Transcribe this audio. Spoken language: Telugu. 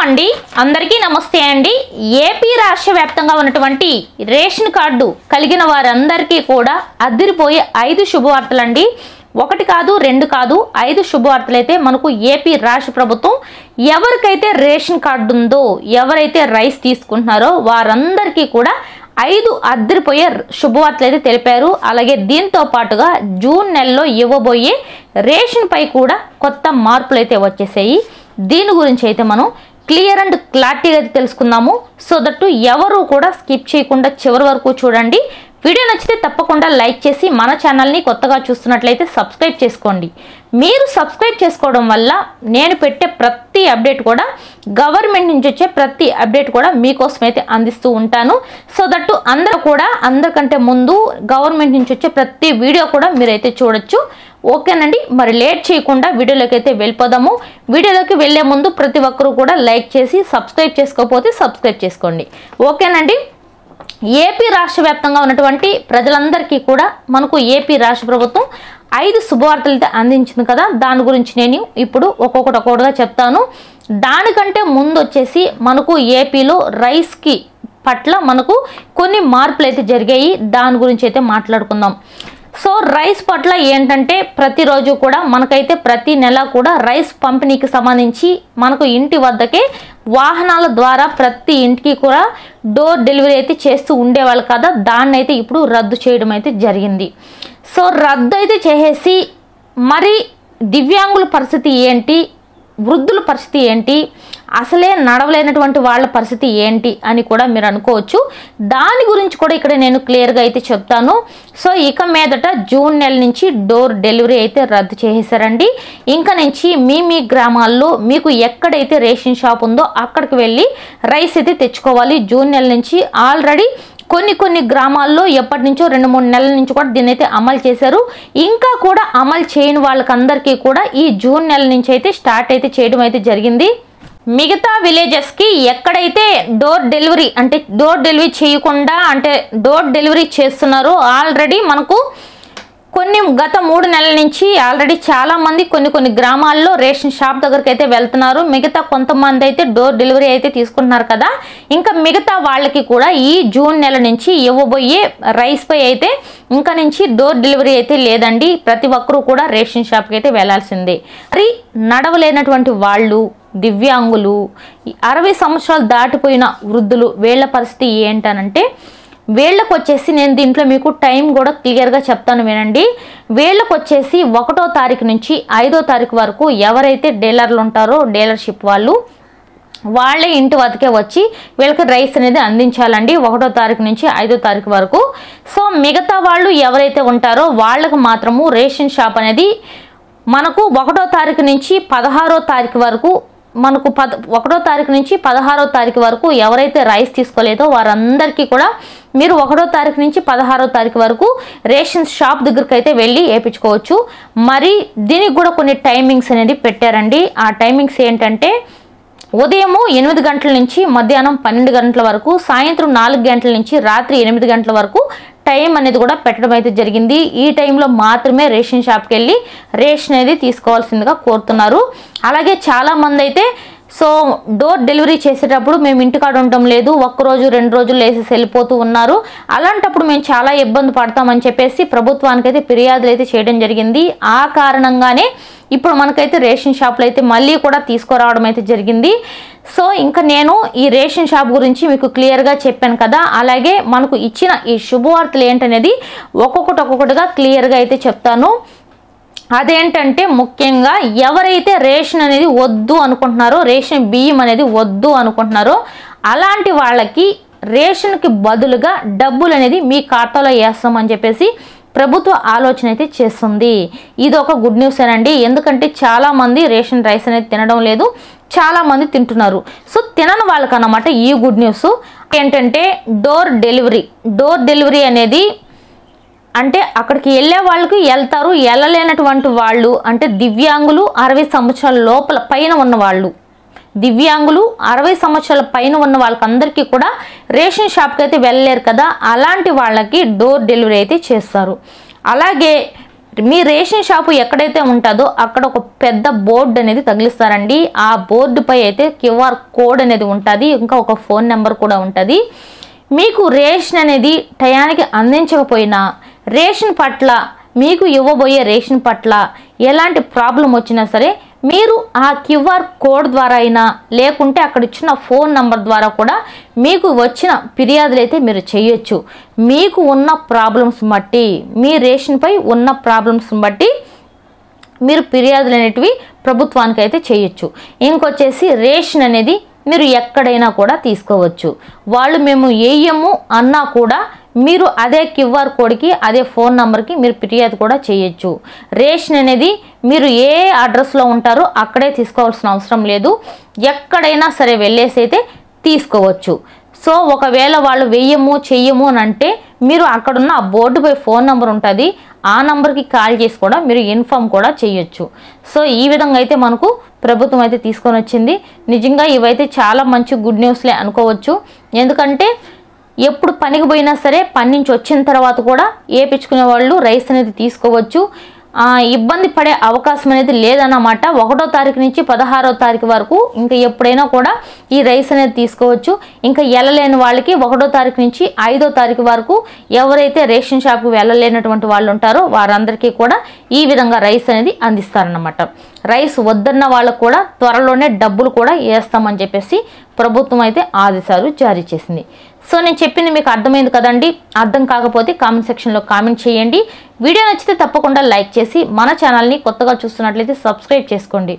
అండి అందరికీ నమస్తే అండి। ఏపీ రాష్ట్ర వ్యాప్తంగా ఉన్నటువంటి రేషన్ కార్డు కలిగిన వారందరికీ కూడా అదిరిపోయే 5 శుభవార్తలండి। ఒకటి కాదు రెండు కాదు 5 శుభవార్తలైతే మనకు ఏపీ రాష్ట్ర ప్రభుత్వం ఎవరికైతే రేషన్ కార్డు ఉందో ఎవరైతే రైస్ తీసుకుంటున్నారో వారందరికీ కూడా 5 అదిరిపోయే శుభవార్తలు అయితే తెలిపారు। అలాగే దీంతో పాటుగా జూన్ నెలలో ఇవ్వబోయే రేషన్ పై కూడా కొత్త మార్పులు అయితే వచ్చేసాయి। దీని గురించి అయితే మనం క్లియర్ అండ్ క్లారిటీగా అయితే తెలుసుకుందాము। సో దట్ ఎవరు కూడా స్కిప్ చేయకుండా చివరి వరకు చూడండి। వీడియో నచ్చితే తప్పకుండా లైక్ చేసి మన ఛానల్ని కొత్తగా చూస్తున్నట్లయితే సబ్స్క్రైబ్ చేసుకోండి। మీరు సబ్స్క్రైబ్ చేసుకోవడం వల్ల నేను పెట్టే ప్రతి అప్డేట్ కూడా గవర్నమెంట్ నుంచి వచ్చే ప్రతి అప్డేట్ కూడా మీకోసం అయితే అందిస్తూ ఉంటాను। సో దట్ అందరూ కూడా అందరికంటే ముందు గవర్నమెంట్ నుంచి వచ్చే ప్రతి వీడియో కూడా మీరైతే చూడొచ్చు। ఓకేనండి, మరి లేట్ చేయకుండా వీడియోలోకి అయితే వెళ్ళిపోదాము। వీడియోలోకి వెళ్ళే ముందు ప్రతి ఒక్కరూ కూడా లైక్ చేసి సబ్స్క్రైబ్ చేసుకోకపోతే సబ్స్క్రైబ్ చేసుకోండి। ఓకేనండి, ఏపీ రాష్ట్ర వ్యాప్తంగా ఉన్నటువంటి ప్రజలందరికీ కూడా మనకు ఏపీ రాష్ట్ర ప్రభుత్వం 5 శుభవార్తలు అయితే అందించింది కదా, దాని గురించి నేను ఇప్పుడు ఒక్కొక్కటిగా చెప్తాను। దానికంటే ముందు వచ్చేసి మనకు ఏపీలో రైస్కి పట్ల మనకు కొన్ని మార్పులు అయితే జరిగాయి, దాని గురించి అయితే మాట్లాడుకుందాం। సో రైస్ పట్ల ఏంటంటే ప్రతిరోజు కూడా మనకైతే ప్రతి నెల కూడా రైస్ పంపిణీకి సంబంధించి మనకు ఇంటి వద్దకే వాహనాల ద్వారా ప్రతి ఇంటికి కూడా డోర్ డెలివరీ అయితే చేస్తూ ఉండేవాళ్ళు కదా, దాన్ని అయితే ఇప్పుడు రద్దు చేయడం అయితే జరిగింది। సో రద్దు అయితే చేసేసి మరి దివ్యాంగుల పరిస్థితి ఏంటి, వృద్ధుల పరిస్థితి ఏంటి, అసలే నడవలేనటువంటి వాళ్ళ పరిస్థితి ఏంటి అని కూడా మీరు అనుకోవచ్చు। దాని గురించి కూడా ఇక్కడ నేను క్లియర్గా అయితే చెప్తాను। సో ఇక మీదట జూన్ నెల నుంచి డోర్ డెలివరీ అయితే రద్దు చేసేసారండి। ఇంకా నుంచి మీ గ్రామాల్లో మీకు ఎక్కడైతే రేషన్ షాప్ ఉందో అక్కడికి వెళ్ళి రైస్ అయితే తెచ్చుకోవాలి। జూన్ నెల నుంచి ఆల్రెడీ కొన్ని గ్రామాల్లో ఎప్పటి నుంచో 2-3 నెలల నుంచి కూడా దీన్ని అయితే అమలు చేశారు। ఇంకా కూడా అమలు చేయని వాళ్ళకందరికీ కూడా ఈ జూన్ నెల నుంచి అయితే స్టార్ట్ అయితే చేయడం అయితే జరిగింది। మిగతా విలేజెస్కి ఎక్కడైతే డోర్ డెలివరీ చేయకుండా డోర్ డెలివరీ చేస్తున్నారో ఆల్రెడీ మనకు గత 3 నెలల నుంచి ఆల్రెడీ చాలామంది కొన్ని గ్రామాల్లో రేషన్ షాప్ దగ్గరికి అయితే వెళ్తున్నారు। మిగతా కొంతమంది అయితే డోర్ డెలివరీ అయితే తీసుకుంటున్నారు కదా, ఇంకా మిగతా వాళ్ళకి కూడా ఈ జూన్ నెల నుంచి ఇవ్వబోయే రైస్ పై అయితే ఇంకా నుంచి డోర్ డెలివరీ అయితే లేదండి। ప్రతి ఒక్కరూ కూడా రేషన్ షాప్కి అయితే వెళ్లాల్సిందే। మరి నడవలేనటువంటి వాళ్ళు, దివ్యాంగులు, 60 సంవత్సరాలు దాటిపోయిన వృద్ధులు వీళ్ళ పరిస్థితి ఏంటనంటే వీళ్ళకు వచ్చేసి నేను దీంట్లో మీకు టైం కూడా క్లియర్గా చెప్తాను వినండి। వీళ్ళకు వచ్చేసి 1వ తారీఖు నుంచి 5వ తారీఖు వరకు ఎవరైతే డీలర్లు ఉంటారో డీలర్షిప్ వాళ్ళే ఇంటి వద్దకే వచ్చి వీళ్ళకి రైస్ అనేది అందించాలండి 1వ తారీఖు నుంచి 5వ తారీఖు వరకు। సో మిగతా వాళ్ళు ఎవరైతే ఉంటారో వాళ్ళకు మాత్రము రేషన్ షాప్ అనేది మనకు 1వ తారీఖు నుంచి 16వ తారీఖు వరకు మనకు 1వ తారీఖు నుంచి 16వ తారీఖు వరకు ఎవరైతే రైస్ తీసుకోలేదో వారందరికీ కూడా మీరు 1వ తారీఖు నుంచి 16వ తారీఖు వరకు రేషన్ షాప్ దగ్గరికి అయితే వెళ్ళి వేయించుకోవచ్చు। మరి దీనికి కూడా కొన్ని టైమింగ్స్ అనేది పెట్టారండి। ఆ టైమింగ్స్ ఏంటంటే ఉదయం 8 గంటల నుంచి మధ్యాహ్నం 12 గంటల వరకు, సాయంత్రం 4 గంటల నుంచి రాత్రి 8 గంటల వరకు టైం అనేది కూడా పెట్టడం అయితే జరిగింది। ఈ టైంలో మాత్రమే రేషన్ షాప్కి వెళ్ళి రేషన్ అనేది తీసుకోవాల్సిందిగా కోరుతున్నారు। అలాగే చాలామంది అయితే సో డోర్ డెలివరీ చేసేటప్పుడు మేము ఇంటికాడ ఉండటం లేదు, 1 రోజు 2 రోజులు వేసేసి వెళ్ళిపోతూ ఉన్నారు, అలాంటప్పుడు మేము చాలా ఇబ్బంది పడతామని చెప్పేసి ప్రభుత్వానికి అయితే ఫిర్యాదులు అయితే చేయడం జరిగింది। ఆ కారణంగానే ఇప్పుడు మనకైతే రేషన్ షాప్లో అయితే మళ్ళీ కూడా తీసుకురావడం అయితే జరిగింది। సో ఇంకా నేను ఈ రేషన్ షాప్ గురించి మీకు క్లియర్గా చెప్పాను కదా, అలాగే మనకు ఇచ్చిన ఈ శుభవార్తలు ఏంటనేది ఒక్కొక్కటిగా క్లియర్గా అయితే చెప్తాను। అదేంటంటే ముఖ్యంగా ఎవరైతే రేషన్ అనేది వద్దు అనుకుంటున్నారో, రేషన్ బియ్యం అనేది వద్దు అనుకుంటున్నారో అలాంటి వాళ్ళకి రేషన్కి బదులుగా డబ్బులు అనేది మీ ఖాతాలో వేస్తామని చెప్పేసి ప్రభుత్వ ఆలోచన అయితే చేస్తుంది। ఇది ఒక గుడ్ న్యూస్ అండి, ఎందుకంటే చాలామంది రేషన్ రైస్ అనేది తినడం లేదు, చాలామంది తింటున్నారు। సో తినని వాళ్ళకి అన్నమాట ఈ గుడ్ న్యూస్ ఏంటంటే డోర్ డెలివరీ అనేది అంటే అక్కడికి వెళ్ళే వాళ్ళకి వెళ్తారు, వెళ్ళలేనటువంటి వాళ్ళు అంటే దివ్యాంగులు 60 సంవత్సరాల లోపల పైన ఉన్న వాళ్ళు, దివ్యాంగులు 60 సంవత్సరాల పైన ఉన్న వాళ్ళకందరికీ కూడా రేషన్ షాప్కి అయితే వెళ్ళలేరు కదా, అలాంటి వాళ్ళకి డోర్ డెలివరీ అయితే చేస్తారు। అలాగే మీ రేషన్ షాపు ఎక్కడైతే ఉంటుందో అక్కడ ఒక పెద్ద బోర్డు అనేది తగిలిస్తారండి. ఆ బోర్డుపై అయితే క్యూఆర్ కోడ్ అనేది ఉంటుంది, ఇంకా ఒక ఫోన్ నెంబర్ కూడా ఉంటుంది. మీకు రేషన్ అనేది టయానికి అందించకపోయినా రేషన్ పట్ల, మీకు ఇవ్వబోయే రేషన్ పట్ల ఎలాంటి ప్రాబ్లం వచ్చినా సరే మీరు ఆ క్యూఆర్ కోడ్ ద్వారా అయినా లేకుంటే అక్కడ ఇచ్చిన ఫోన్ నంబర్ ద్వారా కూడా మీకు వచ్చిన ఫిర్యాదులు అయితే మీరు చేయొచ్చు. మీకు ఉన్న ప్రాబ్లమ్స్ బట్టి, మీ రేషన్పై ఉన్న ప్రాబ్లమ్స్ బట్టి మీరు ఫిర్యాదులు అనేటివి ప్రభుత్వానికి అయితే చేయొచ్చు. ఇంకొచ్చేసి రేషన్ అనేది మీరు ఎక్కడైనా కూడా తీసుకోవచ్చు. వాళ్ళు మేము వేయము అన్నా కూడా మీరు అదే క్యూఆర్ కోడ్కి, అదే ఫోన్ నెంబర్కి మీరు ఫిర్యాదు కూడా చేయొచ్చు. రేషన్ అనేది మీరు ఏ అడ్రస్లో ఉంటారో అక్కడే తీసుకోవాల్సిన అవసరం లేదు, ఎక్కడైనా సరే వెళ్ళేసి అయితే తీసుకోవచ్చు. సో ఒకవేళ వాళ్ళు వెయ్యము చెయ్యము అని అంటే మీరు అక్కడున్న ఆ బోర్డుపై ఫోన్ నెంబర్ ఉంటుంది, ఆ నెంబర్కి కాల్ చేసి కూడా మీరు ఇన్ఫామ్ కూడా చేయొచ్చు. సో ఈ విధంగా అయితే మనకు ప్రభుత్వం అయితే తీసుకొని వచ్చింది. నిజంగా ఇవైతే చాలా మంచి గుడ్ న్యూస్లే అనుకోవచ్చు. ఎందుకంటే ఎప్పుడు పనికి పోయినా సరే పని నుంచి వచ్చిన తర్వాత కూడా వేయించుకునే వాళ్ళు రైస్ అనేది తీసుకోవచ్చు. ఇబ్బంది పడే అవకాశం అనేది లేదన్నమాట. 1వ తారీఖు నుంచి 16వ తారీఖు వరకు ఇంకా ఎప్పుడైనా కూడా ఈ రైస్ అనేది తీసుకోవచ్చు. ఇంకా వెళ్ళలేని వాళ్ళకి 1వ తారీఖు నుంచి 5వ తారీఖు వరకు ఎవరైతే రేషన్ షాప్కి వెళ్ళలేనటువంటి వాళ్ళు ఉంటారో వారందరికీ కూడా ఈ విధంగా రైస్ అనేది అందిస్తారన్నమాట. రైస్ వద్దన్న వాళ్ళకు కూడా త్వరలోనే డబ్బులు కూడా వేస్తామని చెప్పేసి ప్రభుత్వం అయితే ఆదేశాలు జారీ చేసింది. సో నేను చెప్పింది మీకు అర్థమైంది కదండి. అర్థం కాకపోతే కామెంట్ సెక్షన్లో కామెంట్ చేయండి. వీడియో నచ్చితే తప్పకుండా లైక్ చేసి మన ఛానల్ని కొత్తగా చూస్తున్నట్లయితే సబ్స్క్రైబ్ చేసుకోండి.